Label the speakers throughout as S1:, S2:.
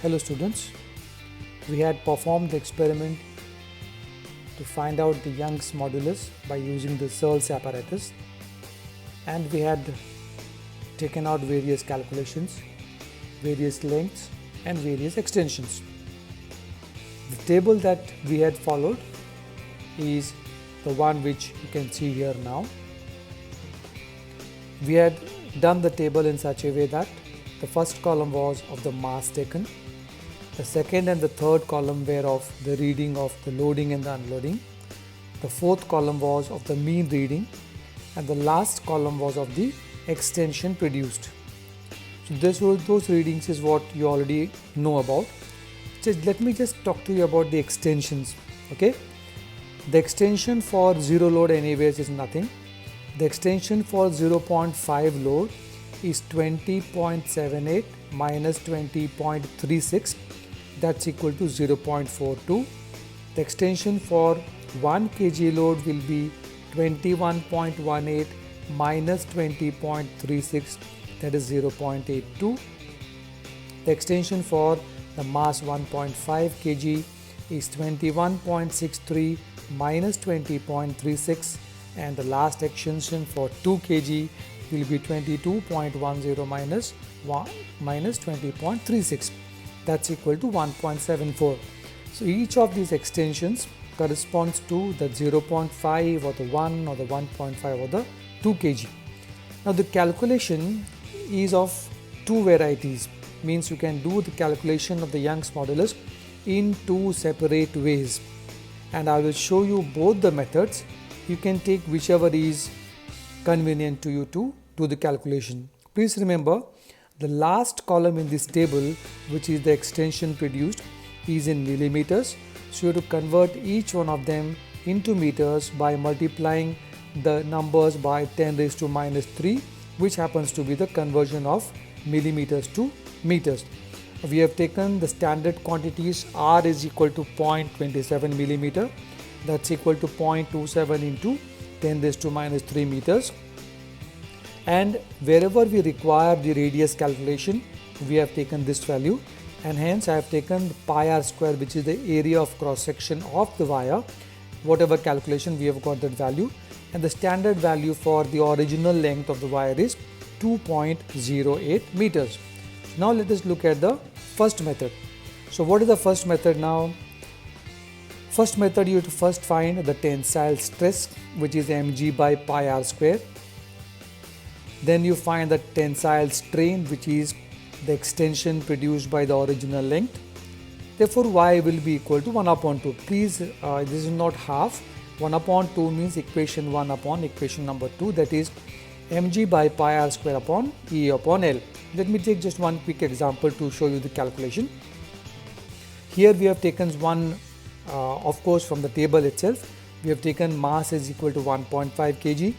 S1: Hello students, we had performed the experiment to find out the Young's modulus by using the Searle's apparatus, and we had taken out various calculations, various lengths and various extensions. The table that we had followed is the one which you can see here now. We had done the table in such a way that the first column was of the mass taken, the second and the third column were of the reading of the loading and the unloading, the fourth column was of the mean reading, and the last column was of the extension produced. So those readings is what you already know about. Let me just talk to you about the extensions. Okay, the extension for zero load anyways is nothing. The extension for 0.5 load is 20.78 minus 20.36, that's equal to 0.42. The extension for 1 kg load will be 21.18 minus 20.36, that is 0.82. The extension for the mass 1.5 kg is 21.63 minus 20.36, and the last extension for 2 kg will be 22.10 minus 20.36, that's equal to 1.74. So each of these extensions corresponds to the 0.5 or the 1 or the 1.5 or the 2 kg. Now the calculation is of two varieties, means you can do the calculation of the Young's modulus in two separate ways, and I will show you both the methods. You can take whichever is convenient to you to do the calculation. Please remember, the last column in this table, which is the extension produced, is in millimeters. So you have to convert each one of them into meters by multiplying the numbers by 10 raised to minus 3, which happens to be the conversion of millimeters to meters. We have taken the standard quantities. R is equal to 0.27 millimeter, that's equal to 0.27 into 10 raised to minus 3 meters. And wherever we require the radius calculation, we have taken this value, and hence I have taken pi r square, which is the area of cross section of the wire. Whatever calculation, we have got that value, and the standard value for the original length of the wire is 2.08 meters. Now let us look at the first method. So what is the first method now? First method, you have to first find the tensile stress, which is mg by pi r square. Then you find the tensile strain, which is the extension produced by the original length. Therefore y will be equal to 1 upon 2. Please, this is not half. 1 upon 2 means equation 1 upon equation number 2, that is mg by pi r square upon E upon L. Let me take just one quick example to show you the calculation. Here we have taken one, of course from the table itself, we have taken mass is equal to 1.5 kg.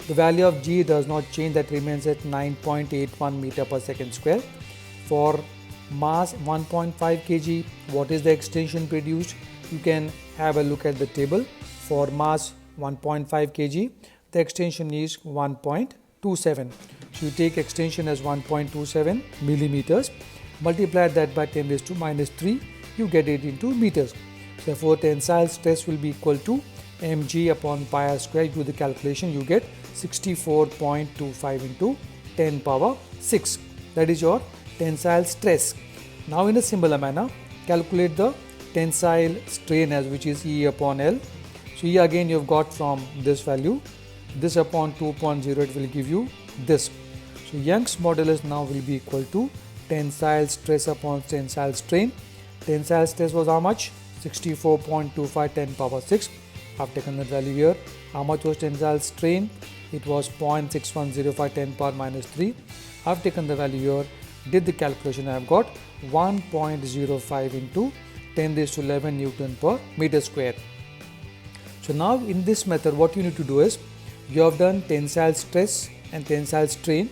S1: The value of G does not change, that remains at 9.81 meter per second square. For mass 1.5 kg, what is the extension produced? You can have a look at the table. For mass 1.5 kg, the extension is 1.27. So you take extension as 1.27 millimeters, multiply that by 10 raised to minus 3, you get it into meters. Therefore tensile stress will be equal to mg upon pi r square. You do the calculation, you get 64.25 into 10 power 6. That is your tensile stress. Now in a similar manner, calculate the tensile strain, as which is E upon L. So here again you have got from this value, this upon 2.0, it will give you this. So Young's modulus now will be equal to tensile stress upon tensile strain. Tensile stress was how much? 64.25 10 power 6. I have taken that value here. How much was tensile strain? It was 0.6105 10 power minus 3. I have taken the value here, did the calculation, I have got 1.05 into 10 raised to 11 Newton per meter square. So now in this method, what you need to do is, you have done tensile stress and tensile strain.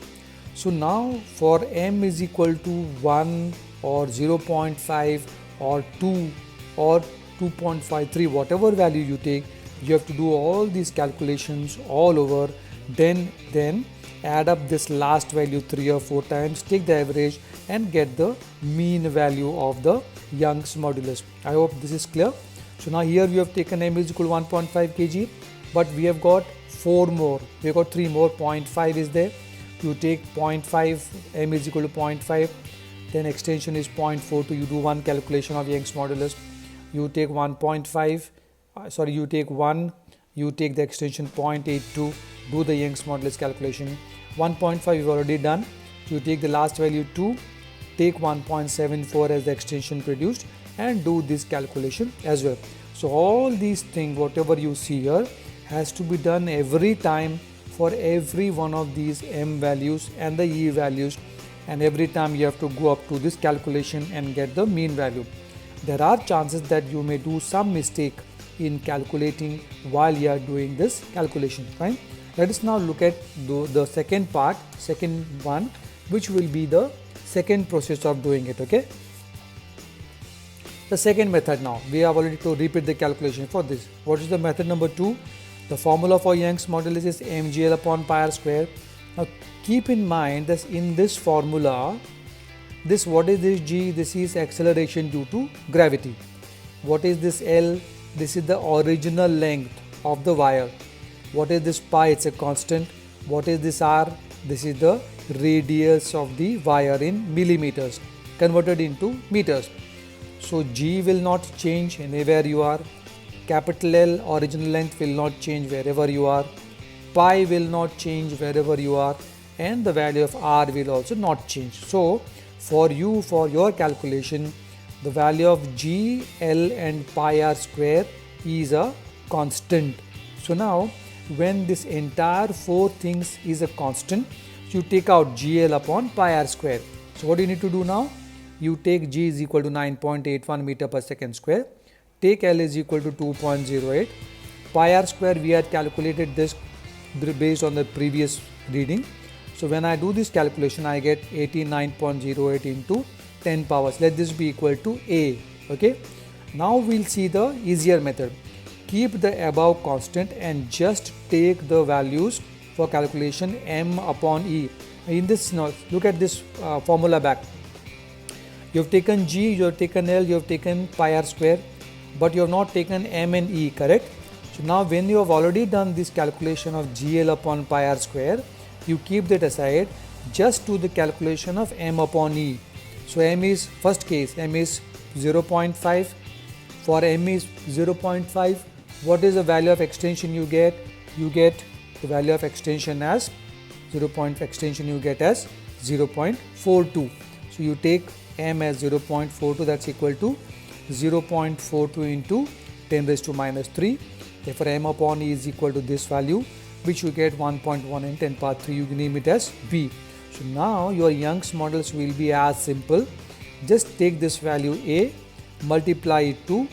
S1: So now for m is equal to 1 or 0.5 or 2 or 2.53, whatever value you take, you have to do all these calculations all over, then add up this last value 3 or 4 times, take the average and get the mean value of the Young's modulus. I hope this is clear. So now here we have taken m is equal to 1.5 kg, but we have got 4 more. We have got 3 more. 0.5 is there. You take 0.5, m is equal to 0.5, then extension is 0.42. You do one calculation of Young's modulus. You take 1.5, you take 1, you take the extension 0.82, do the Young's modulus calculation. 1.5 you've already done. You take the last value 2, take 1.74 as the extension produced, and do this calculation as well. So all these things, whatever you see here, has to be done every time for every one of these m values and the e values, and every time you have to go up to this calculation and get the mean value. There are chances that you may do some mistake in calculating while you are doing this calculation. Fine. Let us now look at the second part, second one, which will be the second process of doing it. Okay. The second method now, we have already to repeat the calculation for this. What is the method number 2? The formula for Young's modulus is mgl upon pi r square. Now keep in mind that in this formula, this, what is this g? This is acceleration due to gravity. What is this L? This is the original length of the wire. What is this pi? It's a constant. What is this r? This is the radius of the wire in millimeters converted into meters. So g will not change anywhere you are. Capital L, original length, will not change wherever you are. Pi will not change wherever you are, and the value of r will also not change. So for your calculation, the value of g, L and pi r square is a constant. So now when this entire 4 things is a constant, you take out gl upon pi r square. So what do you need to do now? You take g is equal to 9.81 meter per second square. Take L is equal to 2.08. Pi r square, we had calculated this based on the previous reading. So when I do this calculation, I get 89.08 into 10 powers. Let this be equal to A. Okay. Now we'll see the easier method. Keep the above constant and just take the values for calculation m upon e. In this, now look at this formula back. You have taken g, you have taken L, you have taken pi r square, but you have not taken m and e, correct? So now when you have already done this calculation of gl upon pi r square, you keep that aside, just do the calculation of m upon e. So m is, first case, m is 0.5. For m is 0.5, what is the value of extension you get? You get the value of extension as 0.42. So you take m as 0.42, that's equal to 0.42 into 10 raised to minus 3. Therefore m upon e is equal to this value, which you get 1.1 and 10 power 3. You name it as b. So now your Young's modulus will be as simple. Just take this value a, multiply it to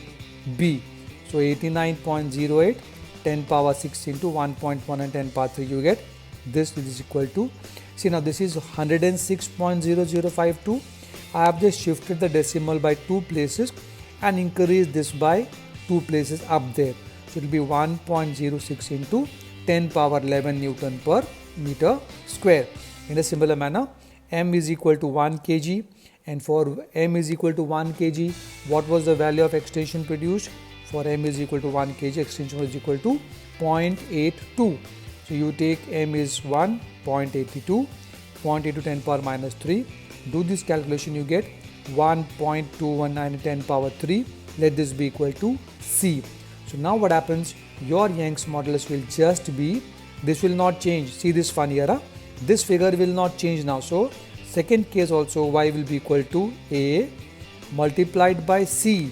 S1: b. So 89.08, 10 power 6 into 1.1 and 10 power 3, you get this is equal to, see now this is 106.0052. I have just shifted the decimal by 2 places and increased this by 2 places up there. So it will be 1.06 into 10 power 11 Newton per meter square. In a similar manner, m is equal to 1 kg, and for m is equal to 1 kg, what was the value of extension produced? For m is equal to 1 kg, extension was equal to 0.82. So you take m is 1, 0.82, 0.82 10 power minus 3. Do this calculation, you get 1.219 10 power 3. Let this be equal to C. So now what happens? Your Young's modulus will just be, this will not change. See this fun here, this figure will not change now. So second case also, y will be equal to A multiplied by C.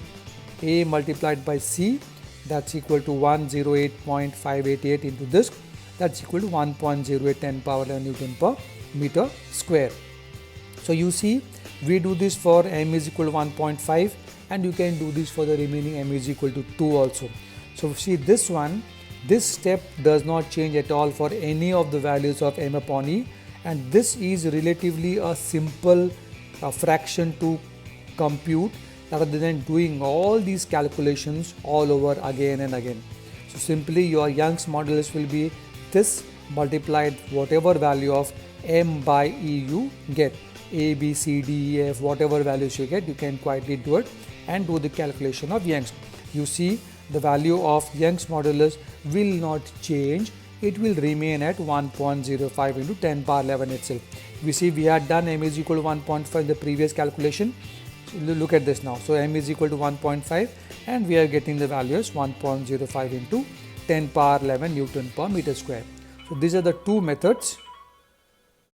S1: A multiplied by C, that's equal to 108.588 into this, that's equal to 1.08 10 power 11 Newton per meter square. So you see, we do this for m is equal to 1.5, and you can do this for the remaining m is equal to 2 also. So see this one, this step does not change at all for any of the values of m upon e, and this is relatively a simple fraction to compute rather than doing all these calculations all over again and again. So simply your Young's modulus will be this multiplied whatever value of m by e you get. A, B, C, D, E, F, whatever values you get, you can quietly do it and do the calculation of Young's. You see the value of Young's modulus will not change. It will remain at 1.05 into 10 power 11 itself. We see we had done m is equal to 1.5 in the previous calculation. So look at this now. So m is equal to 1.5 and we are getting the value as 1.05 into 10 power 11 Newton per meter square. So these are the two methods